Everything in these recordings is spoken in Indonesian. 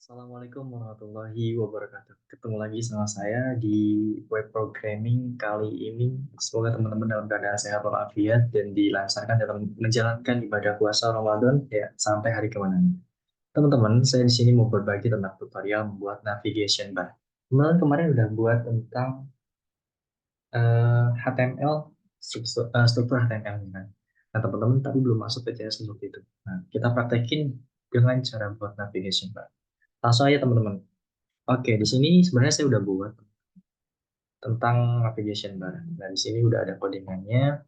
Assalamualaikum warahmatullahi wabarakatuh. Ketemu lagi sama saya di web programming kali ini. Semoga teman-teman dalam keadaan sehat walafiat dan dilancarkan dalam menjalankan ibadah puasa Ramadan ya sampai hari kemenangan. Teman-teman, saya di sini mau berbagi tentang tutorial membuat navigation bar. Kemarin udah buat tentang HTML, struktur HTML ini kan. Nah, teman-teman tapi belum masuk ke JS untuk itu. Nah, kita praktekin dengan cara buat navigation bar. Langsung aja teman-teman. Oke, di sini sebenarnya saya udah buat tentang navigation bar. Nah, di sini udah ada codingannya.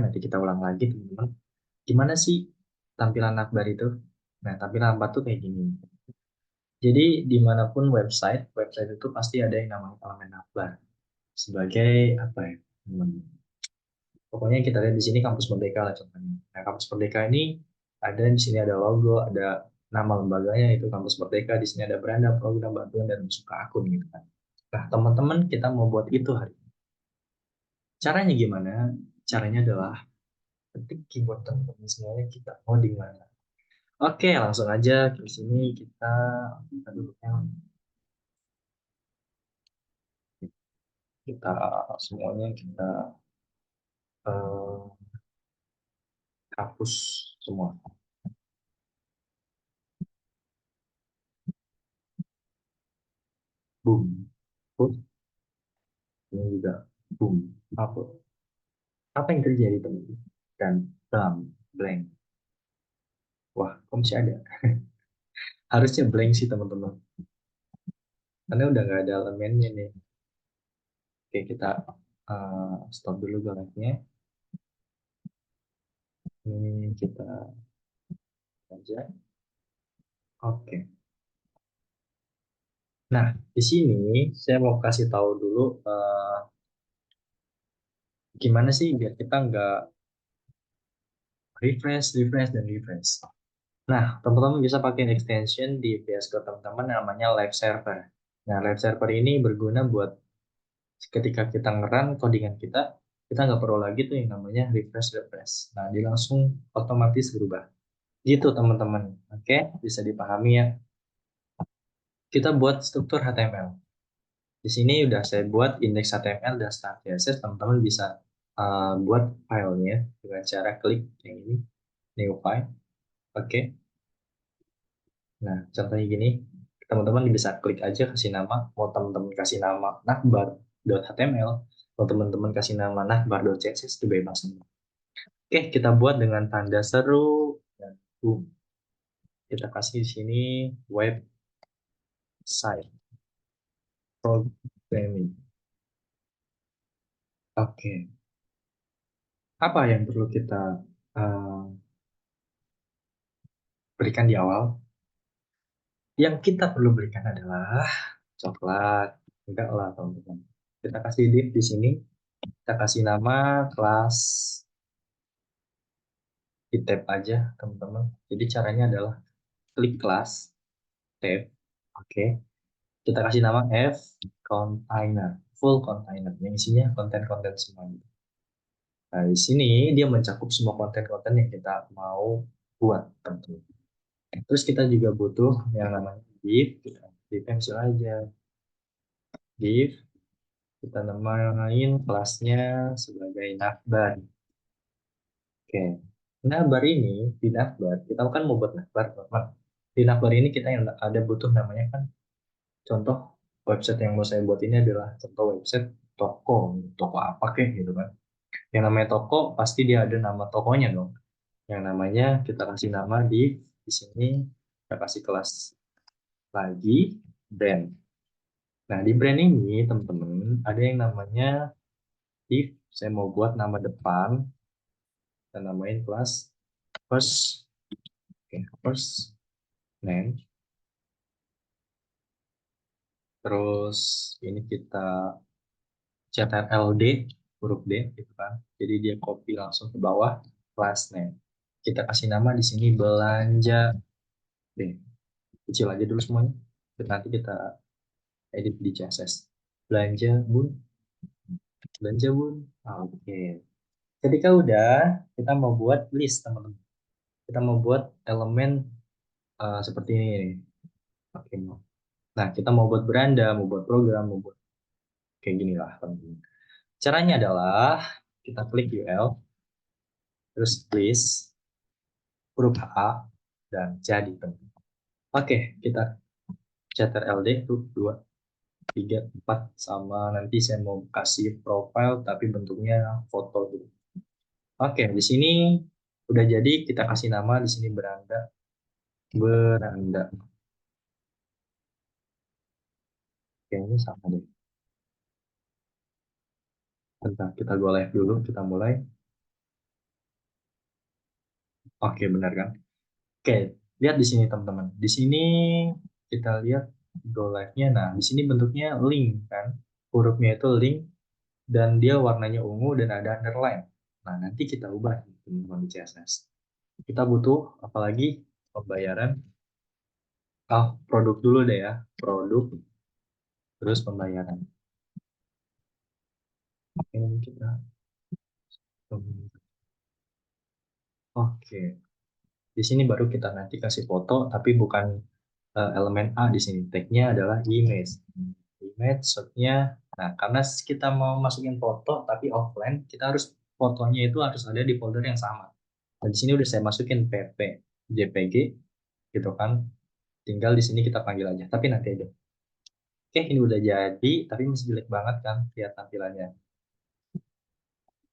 Nanti kita ulang lagi, teman-teman. Gimana sih tampilan navbar itu? Nah, tampilan navbar tuh kayak gini. Jadi, dimanapun website itu pasti ada yang namanya elemen navbar. Sebagai apa ya? Pokoknya kita lihat di sini kampus Merdeka lah contohnya. Nah, kampus Merdeka ini ada di sini ada logo, ada nama lembaganya itu kampus Merdeka. Di sini ada beranda, program, bantuan dan masuk ke akun gitu kan. Nah, teman-teman kita mau buat itu hari ini. Caranya gimana? Caranya adalah ketik keyboard teman-teman semuanya kita mau di mana. Oke, langsung aja di sini kita dulu yang kita semuanya kita eh, hapus semua. Boom. Hapus. Ini juga boom. Hapus. Apa yang terjadi teman-teman? Dan blank. Wah, kok masih ada? Harusnya blank sih teman-teman. Karena udah nggak ada elemennya nih. Oke, kita stop dulu gambarnya. Ini kita aja. Oke. Nah, di sini saya mau kasih tahu dulu gimana sih biar kita nggak dan refresh. Nah, teman-teman bisa pakai extension di VS Code teman-teman namanya Live Server. Nah, Live Server ini berguna buat ketika kita ngeran codingan kita nggak perlu lagi tuh yang namanya refresh. Nah, dia langsung otomatis berubah. Gitu teman-teman. Oke, bisa dipahami ya. Kita buat struktur HTML. Di sini udah saya buat index HTML dan start CSS. Teman-teman bisa buat filenya dengan cara klik yang ini, new file. Oke. Nah, contohnya gini. Teman-teman bisa klik aja kasih nama. Mau teman-teman kasih nama navbar.html, mau teman-teman kasih nama navbar.css itu bebas. Oke, kita buat dengan tanda seru dan boom. Kita kasih di sini website programming. Oke. Apa yang perlu kita uh, berikan di awal? Yang kita perlu berikan adalah coklat. Enggak lah, teman-teman. Kita kasih div di sini. Kita kasih nama kelas di tab aja, teman-teman. Jadi caranya adalah klik kelas, tab. Oke. Kita kasih nama F container, full container. Yang isinya konten-konten semua. Nah, di sini dia mencakup semua konten-konten yang kita mau buat, tentu. Terus kita juga butuh yang namanya div. Div pensil aja. Div kita namain kelasnya sebagai navbar. Oke. Navbar ini di navbar kita kan mau buat navbar, teman. Di navbar ini kita yang ada butuh namanya kan contoh website yang mau saya buat ini adalah contoh website toko, toko apa kek gitu kan. Yang namanya toko pasti dia ada nama tokonya dong. Yang namanya kita kasih nama di sini kita kasih kelas lagi brand. Nah, di brand ini teman-teman ada yang namanya if saya mau buat nama depan dan namain kelas first, oke, first name, terus ini kita CTRL D huruf D gitu kan, jadi dia copy langsung ke bawah class name, kita kasih nama di sini belanja D, kecil aja dulu semuanya. Dan nanti kita edit di CSS belanja bun, belanja bun. Oke, ketika udah kita mau buat list teman-teman, kita mau buat elemen seperti ini nih. Oke, nah kita mau buat beranda, mau buat program, mau buat kayak gini lah teman-teman. Caranya adalah kita klik UL, terus please, huruf A, dan jadi teman-teman. Oke, kita CTRL-D tuh 2, 3, 4, sama nanti saya mau kasih profile tapi bentuknya foto gitu. Oke, di sini udah jadi, kita kasih nama di sini beranda. Beranda. Kayaknya sama deh. Bentar, kita go live dulu, kita mulai. Oke, benar kan? Oke, lihat di sini teman-teman. Di sini kita lihat go live-nya. Nah, di sini bentuknya link kan. Hurufnya itu link dan dia warnanya ungu dan ada underline. Nah, nanti kita ubah teman-teman di CSS. Kita butuh apalagi pembayaran. Produk dulu deh ya. Produk, terus pembayaran. Ini kita. Oke. Di sini baru kita nanti kasih foto, tapi bukan elemen A di sini. Tag-nya adalah image. Image, shot-nya. Nah, karena kita mau masukin foto, tapi offline, kita harus fotonya itu harus ada di folder yang sama. Nah, di sini udah saya masukin PP, JPG, gitu kan. Tinggal di sini kita panggil aja, tapi nanti aja. Oke, ini udah jadi, tapi masih jelek banget kan lihat tampilannya.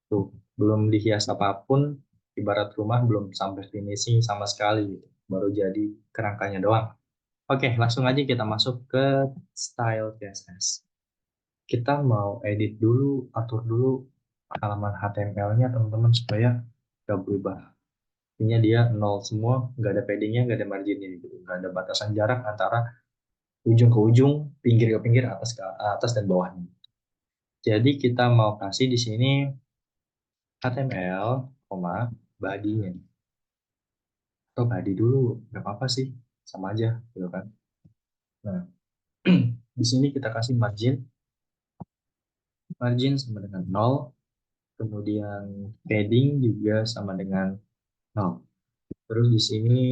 Tuh, belum dihias apapun, ibarat rumah belum sampai finishing sama sekali gitu. Baru jadi kerangkanya doang. Oke, langsung aja kita masuk ke style CSS. Kita mau edit dulu, atur dulu halaman HTML-nya teman-teman supaya nggak berubah. Intinya dia nol semua, nggak ada paddingnya, nggak ada marginnya gitu. Nggak ada batasan jarak antara ujung ke ujung, pinggir ke pinggir, atas ke atas dan bawahnya. Jadi kita mau kasih di sini HTML, body-nya. Atau body dulu, nggak apa-apa sih, sama aja, gitu kan. Nah, di sini kita kasih margin, margin sama dengan nol, kemudian padding juga sama dengan nol. Terus di sini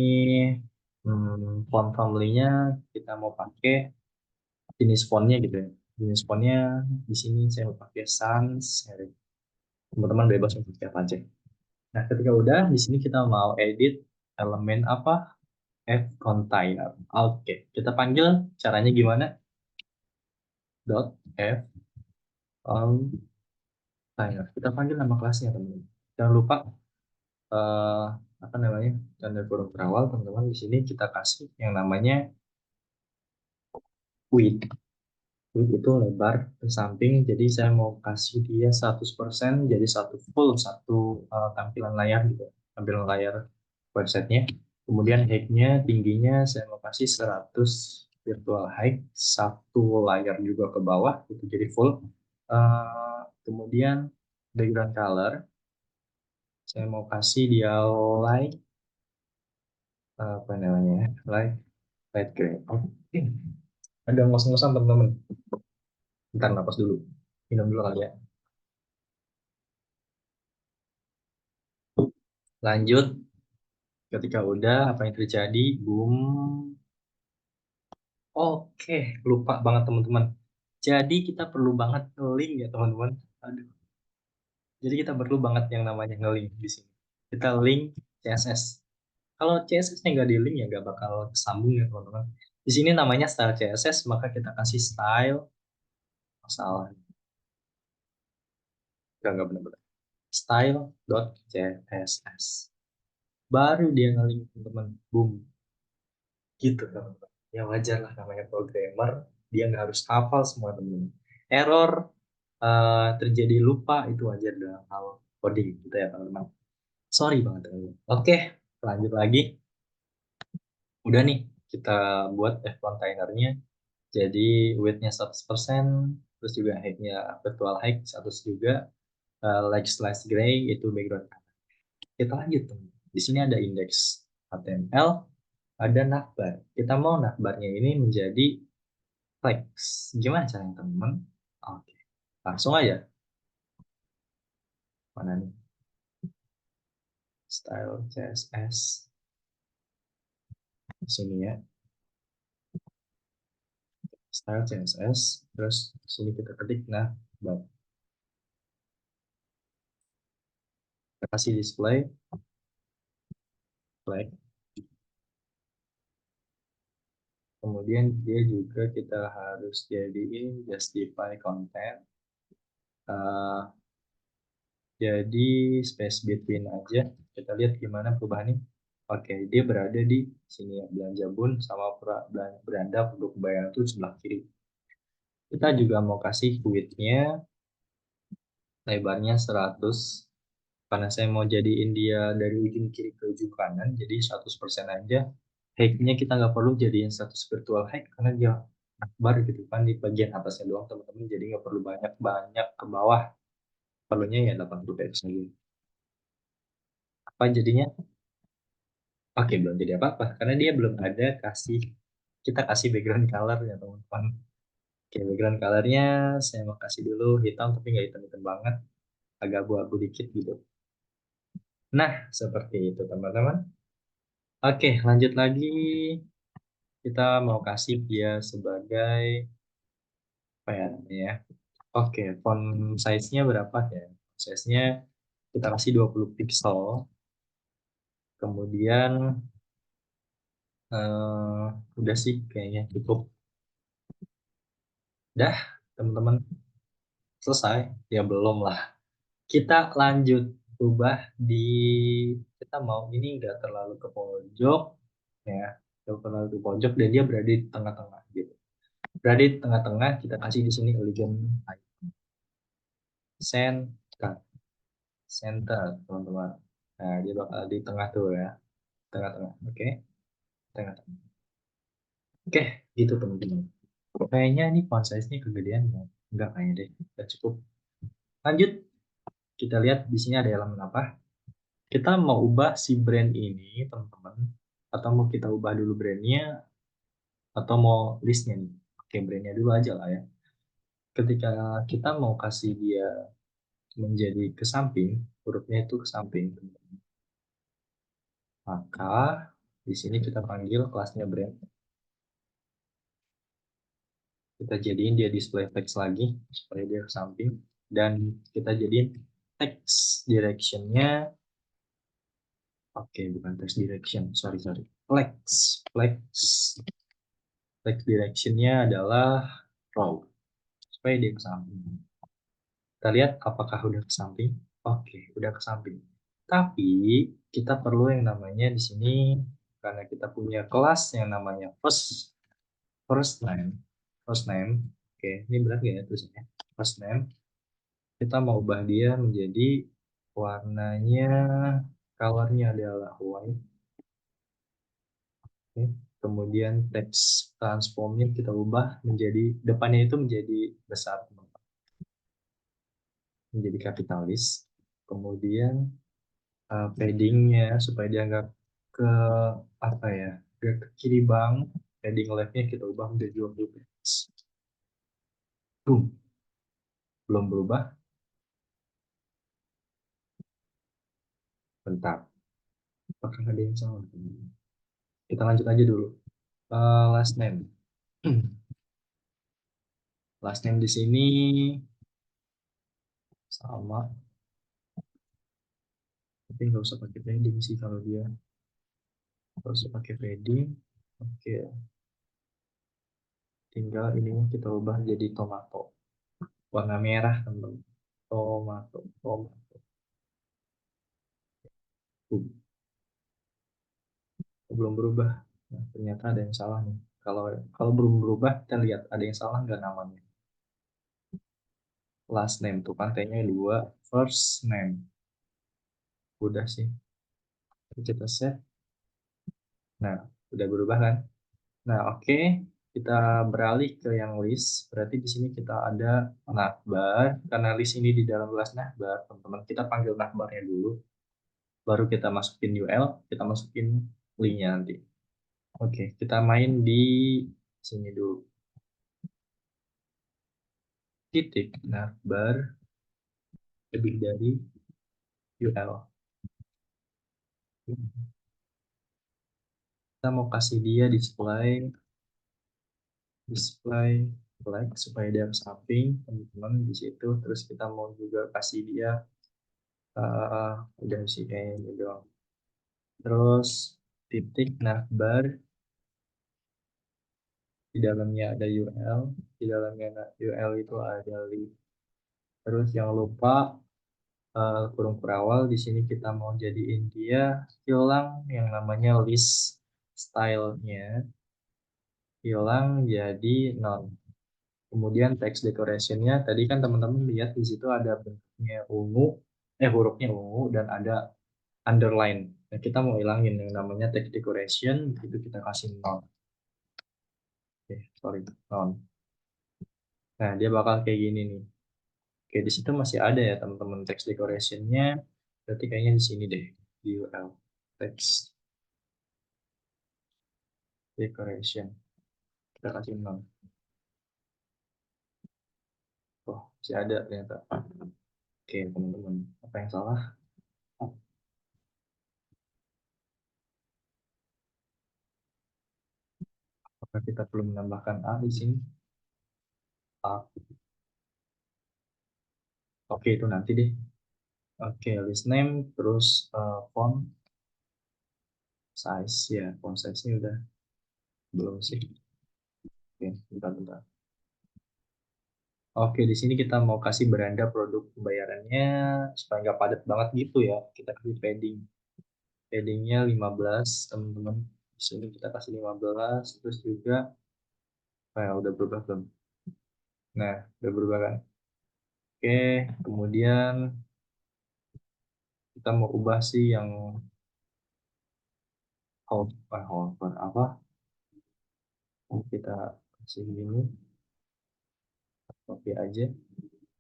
font family-nya kita mau pakai jenis fontnya gitu ya. Jenis fontnya di sini saya mau pakai sans serif. Teman-teman bebas untuk pakai apa aja. Nah, ketika udah di sini kita mau edit elemen apa? F container. Oke, kita panggil caranya gimana? Dot F container. Kita panggil nama kelasnya teman-teman. Jangan lupa eh, apa namanya? Tanda kurung berawal teman-teman. Di sini kita kasih yang namanya width. Width itu lebar ke samping, jadi saya mau kasih dia 100% jadi satu full satu tampilan layar gitu, tampilan layar websitenya. Kemudian height-nya, tingginya saya mau kasih 100 virtual height, satu layar juga ke bawah itu jadi full. Kemudian background color saya mau kasih dia light, apa namanya, light gray. Oke, ada ngos-ngosan teman-teman. Bentar, napas dulu, minum dulu kali ya. Lanjut, ketika udah apa yang terjadi, boom. Oke, lupa banget teman-teman. Jadi kita perlu banget nge-link ya teman-teman. Aduh. Jadi kita perlu banget yang namanya nge-link di sini. Kita link CSS. Kalau CSS-nya nggak di link ya nggak bakal kesambung ya teman-teman. Di sini namanya style CSS, maka kita kasih style, masalah. Nggak benar-benar. Style.css. Baru dia nge-link teman-teman. Boom. Gitu teman-teman. Ya wajar lah, namanya programmer, dia nggak harus hafal semua teman. Error, terjadi lupa, itu wajar dalam hal coding gitu ya teman-teman. Sorry banget teman-teman. Oke, lanjut lagi. Udah nih, kita buat F containernya. Jadi width-nya 100%, terus juga height-nya virtual height 100 juga, like slash gray itu background. Kita lanjut teman. Di sini ada index HTML, ada navbar. Kita mau navbarnya ini menjadi teks. Gimana caranya teman-teman? Oke, langsung aja. Mana nih? Style CSS. sini ya, style CSS, terus sini kita ketik navbar, kita kasih display flag, kemudian dia juga kita harus jadiin justify content. Jadi space between aja. Kita lihat gimana perubahannya. Oke, dia berada di sini ya, belanja bun sama beranda produk bayar itu sebelah kiri. Kita juga mau kasih width-nya, lebarnya 100. Karena saya mau jadiin dia dari ujung kiri ke ujung kanan, jadi 100% aja. Height-nya kita nggak perlu jadiin 100 virtual height, karena dia akbar gitu kan di bagian atasnya doang teman-teman. Jadi nggak perlu banyak-banyak ke bawah. Perlunya ya 80 px aja. Apa jadinya? Oke, belum jadi apa-apa karena dia belum ada kita kasih background color ya teman-teman. Oke, background colornya saya mau kasih dulu hitam tapi nggak hitam-hitam banget, agak abu-abu dikit gitu. Nah, seperti itu teman-teman. Oke, lanjut lagi. Kita mau kasih dia sebagai apa ya namanya ya? Oke, font size-nya berapa ya? Size-nya kita kasih 20 pixel. Kemudian udah sih kayaknya cukup. Dah, teman-teman, selesai. Ya belum lah. Kita lanjut ubah di kita mau ini enggak terlalu ke pojok ya, enggak terlalu ke pojok dan dia berada di tengah-tengah gitu. Berada di tengah-tengah, kita kasih di sini elegant center, center teman-teman. Nah, dia bakal di tengah tuh ya, tengah-tengah. Oke, tengah-tengah. Oke, gitu teman-teman. Kayaknya ini font size-nya kegedean ya. Enggak kayaknya deh, udah cukup. Lanjut, kita lihat di sini ada elemen apa. Kita mau ubah si brand ini teman-teman, atau mau kita ubah dulu brandnya atau mau listnya nih. Oke, brandnya dulu aja lah ya. Ketika kita mau kasih dia menjadi ke samping, hurufnya itu ke samping, maka di sini kita panggil kelasnya brand. Kita jadiin dia display text lagi supaya dia ke samping, dan kita jadiin text directionnya. Oke, bukan text direction, sorry, flex, flex, flex directionnya adalah row supaya dia ke samping. Kita lihat apakah udah ke samping. Oke, udah ke samping. Tapi kita perlu yang namanya di sini, karena kita punya kelas yang namanya first first name. First name. Oke, ini benar nggak ya tulisannya? First name. Kita mau ubah dia menjadi warnanya, colornya adalah white. Oke. Kemudian teks transformnya kita ubah menjadi, depannya itu menjadi besar, menjadi kapitalis. Kemudian paddingnya supaya dia nggak ke apa ya, nggak ke kiri bang, padding leftnya kita ubah menjadi 20 pixels. Boom, belum berubah. Bentar, apakah ada yang salah? Kita lanjut aja dulu. Last name. Last name di sini sama, tapi nggak usah pakai padding sih kalau dia, nggak usah pakai padding. Oke, tinggal ini kita ubah jadi tomato, warna merah teman. Tomato, tomato. Belum berubah. Nah, ternyata ada yang salah nih. Kalau kalau belum berubah, kita lihat ada yang salah nggak namanya. Last name tuh kan T-nya 2, first name. Udah sih. Kita save. Nah, udah berubah kan? Nah, oke. Kita beralih ke yang list. Berarti di sini kita ada navbar. Karena list ini di dalam kelas navbar, teman-teman. Kita panggil navbarnya dulu. Baru kita masukin UL, kita masukin linknya nanti. Oke, kita main di sini dulu. Titik navbar lebih dari UL. Kita mau kasih dia display like supaya dia samping teman-teman di situ. Terus kita mau juga kasih dia udah sih kayak ini doang. Terus titik navbar, di dalamnya ada UL, di dalamnya UL itu ada link. Terus jangan lupa kurung perawal di sini kita mau jadiin dia hilang yang namanya list stylenya, hilang jadi none. Kemudian text decorationnya tadi kan teman-teman lihat di situ ada bentuknya ungu, hurufnya ungu dan ada underline. Nah, kita mau hilangin yang namanya text decoration, itu kita kasih none. Oke, sorry, none. Nah, dia bakal kayak gini nih. Oke, di situ masih ada ya teman-teman text decorationnya. Berarti kayaknya di sini deh, di UL text decoration. Kita kasih none. Oh, masih ada ternyata. Oke, teman-teman. Apa yang salah? Apakah kita perlu menambahkan A di sini? A. Oke, itu nanti deh. Oke, list name, terus font size. Ya, font size-nya udah belum sih. Oke, bentar-bentar. Oke, di sini kita mau kasih beranda produk pembayarannya supaya nggak padat banget gitu ya. Kita kasih padding. Paddingnya 15, teman-teman. Di sini kita kasih 15, terus juga, udah berubah belum? Nah, udah berubah kan? Oke, kemudian kita mau ubah sih yang hover apa? Kita kasih gini, copy aja.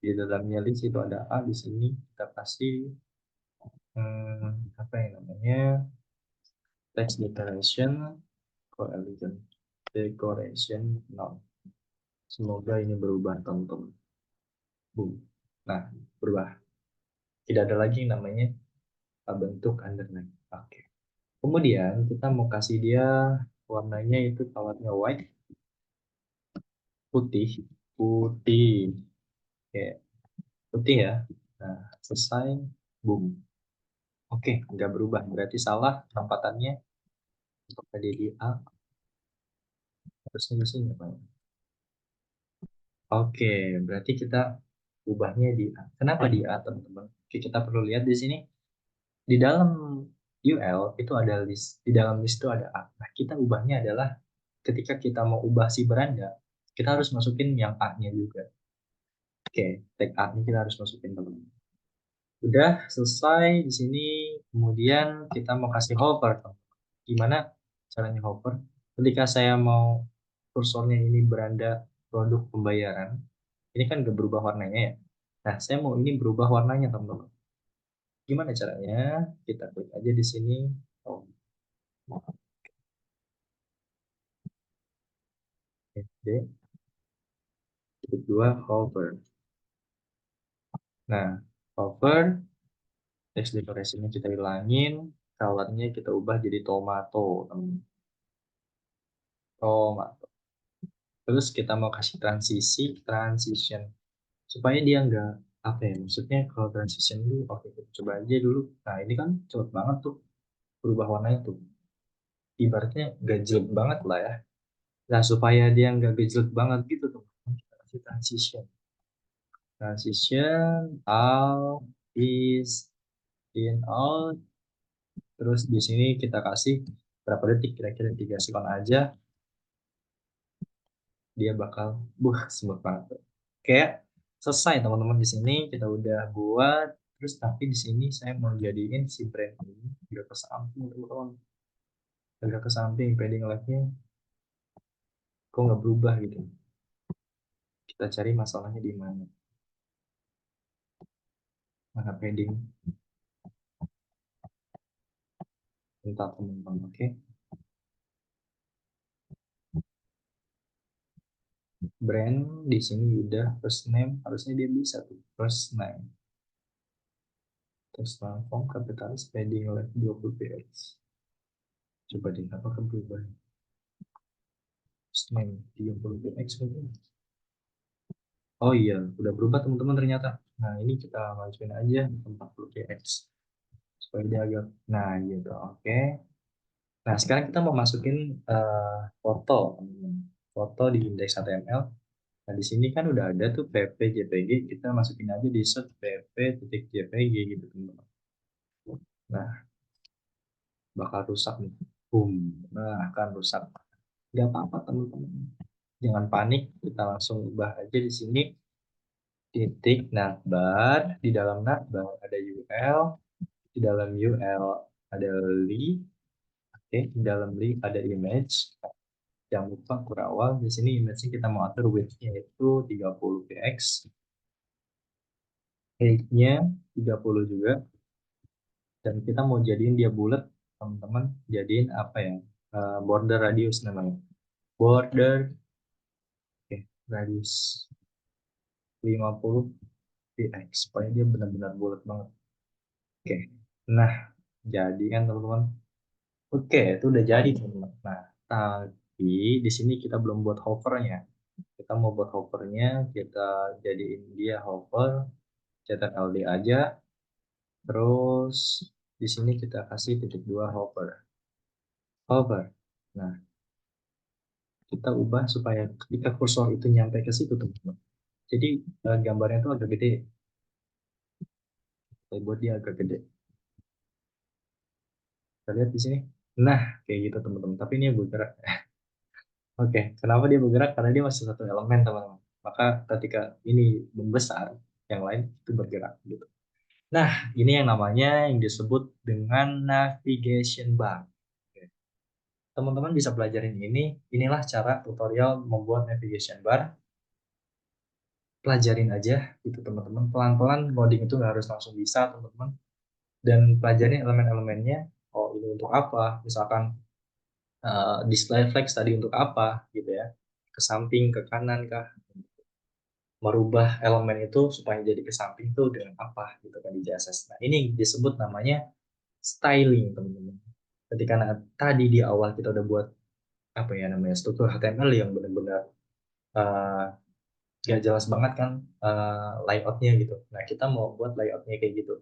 Di dalamnya list itu ada A, di sini kita kasih apa yang namanya text decoration coalition decoration no. Semoga ini berubah teman-teman. Boom. Nah, berubah. Tidak ada lagi yang namanya bentuk underline. Oke. Kemudian kita mau kasih dia warnanya itu colornya white, putih, putih, oke, putih ya. Nah, selesai, boom. Oke, nggak berubah. Berarti salah penempatannya. Apakah dia di A? Harusnya di sini, Pak. Oke, berarti kita ubahnya di A. Kenapa di A, teman-teman? Oke, kita perlu lihat di sini. Di dalam UL itu ada list. Di dalam list itu ada A. Nah, kita ubahnya adalah ketika kita mau ubah si beranda, kita harus masukin yang A-nya juga. Oke, tag A-nya kita harus masukin, teman-teman. Udah selesai di sini. Kemudian kita mau kasih hover, teman-teman. Gimana caranya hover? Ketika saya mau kursornya ini beranda produk pembayaran, ini kan gak berubah warnanya ya. Nah, saya mau ini berubah warnanya, teman-teman. Gimana caranya? Kita klik aja di sini. Oh, SD, titik 2, hover. Nah, hover, text decoration-nya kita hilangin, color-nya kita ubah jadi tomato, teman-teman. Tomato. Terus kita mau kasih transition. Supaya dia nggak, apa ya, maksudnya kalau transition dulu, oke, kita coba aja dulu. Nah, ini kan cepet banget tuh, berubah warnanya tuh. Ibaratnya nggak jelek banget lah ya. Nah, supaya dia nggak gejlek banget gitu tuh, kita kasih transition. Transition, out, is, in, out. Terus di sini kita kasih berapa detik, kira-kira 3 sekon aja, dia bakal, smooth banget tuh. Kayak selesai teman-teman, di sini kita udah buat. Terus tapi di sini saya mau jadiin si brand ini agak ke samping, teman-teman. Agak ke samping, padding left-nya kok nggak berubah gitu. Kita cari masalahnya di mana. Mana padding? Entah teman-teman, oke. Brand di sini udah first name, harusnya dia bisa tuh first name. Terus form kapitalis padding left 20 px. Coba deh, apakah berubah? Senin 30px mungkin. Oh iya, udah berubah teman-teman ternyata. Nah, ini kita masukin aja 40px supaya dia agak, nah gitu, oke. Nah, sekarang kita mau masukin foto, teman-teman. Foto di index HTML. Nah, di sini kan udah ada tuh pp JPG, kita masukin aja di search pp.jpg gitu, teman-teman. Nah, bakal rusak nih. Boom. Nah, akan rusak. Nggak apa-apa, teman-teman. Jangan panik, kita langsung ubah aja di sini titik navbar, di dalam navbar ada UL, di dalam UL ada link, oke, di dalam link ada image. Jangan lupa kurawal, di sini image kita mau atur width-nya itu 30px, height-nya 30 juga, dan kita mau jadiin dia bulat, teman-teman, jadiin apa ya? Border radius namanya. Border, oke, radius 50px supaya dia benar-benar bulat banget. Oke. Nah, jadi kan teman-teman. Oke, itu udah jadi teman-teman. Nah, tapi di sini kita belum buat hovernya. Kita mau buat hovernya, kita jadiin dia hover, cetak LD aja. Terus di sini kita kasih titik dua hover. Hover. Nah, kita ubah supaya ketika kursor itu nyampe ke situ teman-teman. Jadi gambarnya itu agak gede. Kita buat dia agak gede. Kita lihat di sini. Nah, kayak gitu teman-teman. Tapi ini bergerak. Oke, kenapa dia bergerak? Karena dia masih satu elemen, teman-teman. Maka ketika ini membesar, yang lain itu bergerak gitu. Nah, ini yang namanya yang disebut dengan navigation bar. Oke. Teman-teman bisa pelajarin ini. Inilah cara tutorial membuat navigation bar. Pelajarin aja gitu teman-teman. Pelan-pelan coding itu nggak harus langsung bisa, teman-teman. Dan pelajarin elemen-elemennya. Oh, ini untuk apa? Misalkan display flex tadi untuk apa gitu ya. Ke samping, ke kanan kah? Merubah elemen itu supaya jadi ke samping itu dengan apa gitu kan di CSS. Nah, ini disebut namanya styling, teman-teman. Ketika tadi di awal kita udah buat apa ya namanya struktur HTML yang benar-benar uh, gak jelas banget kan layoutnya gitu. Nah, kita mau buat layoutnya kayak gitu,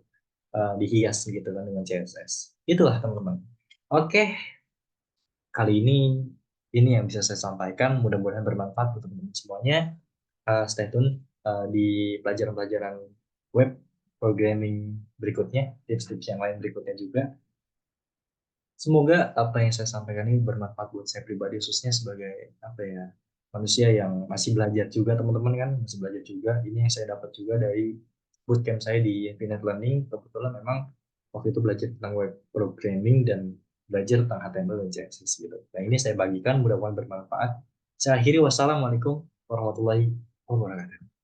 dihias gitu kan dengan CSS. Itulah teman-teman. Oke, kali ini yang bisa saya sampaikan. Mudah-mudahan bermanfaat untuk teman-teman semuanya. Stay tune di pelajaran-pelajaran web programming berikutnya, tips-tips yang lain berikutnya juga. Semoga apa yang saya sampaikan ini bermanfaat buat saya pribadi, khususnya sebagai apa ya manusia yang masih belajar juga, teman-teman kan masih belajar juga. Ini yang saya dapat juga dari bootcamp saya di Infinite Learning. Kebetulan memang waktu itu belajar tentang web programming dan belajar tentang HTML dan CSS gitu. Nah, ini saya bagikan, mudah-mudahan bermanfaat. Saya akhiri, wassalamualaikum warahmatullahi wabarakatuh.